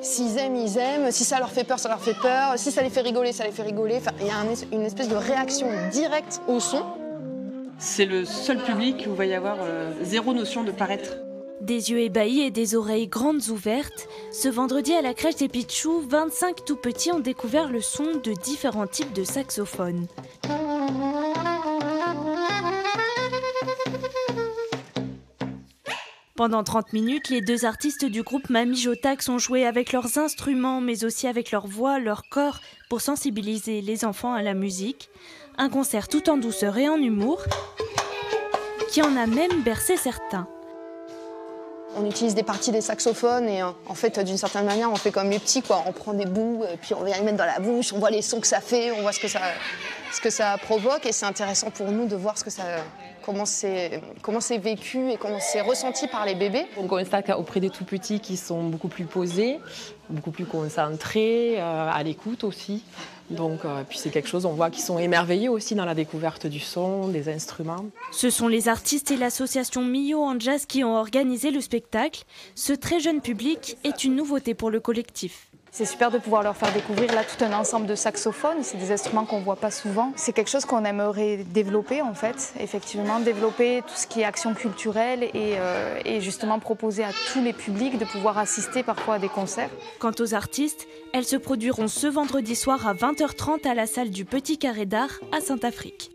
S'ils aiment, ils aiment. Si ça leur fait peur, ça leur fait peur. Si ça les fait rigoler, ça les fait rigoler. Enfin, il y a une espèce de réaction directe au son. C'est le seul public où il va y avoir zéro notion de paraître. Des yeux ébahis et des oreilles grandes ouvertes, ce vendredi à la crèche des Pichous, 25 tout-petits ont découvert le son de différents types de saxophones. Pendant 30 minutes, les deux artistes du groupe Mamie Jotax ont joué avec leurs instruments, mais aussi avec leur voix, leur corps, pour sensibiliser les enfants à la musique. Un concert tout en douceur et en humour, qui en a même bercé certains. On utilise des parties des saxophones et en fait, d'une certaine manière, on fait comme les petits, quoi. On prend des bouts, puis on vient les mettre dans la bouche, on voit les sons que ça fait, on voit ce que ça provoque et c'est intéressant pour nous de voir comment c'est vécu et comment c'est ressenti par les bébés. On constate qu'auprès des tout-petits qui sont beaucoup plus posés, beaucoup plus concentrés, à l'écoute aussi. Donc, puis c'est quelque chose, on voit qu'ils sont émerveillés aussi dans la découverte du son, des instruments. Ce sont les artistes et l'association Mio en Jazz qui ont organisé le spectacle. Ce très jeune public est une nouveauté pour le collectif. C'est super de pouvoir leur faire découvrir là tout un ensemble de saxophones. C'est des instruments qu'on ne voit pas souvent. C'est quelque chose qu'on aimerait développer en fait. Effectivement, développer tout ce qui est action culturelle et justement proposer à tous les publics de pouvoir assister parfois à des concerts. Quant aux artistes, elles se produiront ce vendredi soir à 20h30 à la salle du Petit Carré d'Art à Saint-Affrique.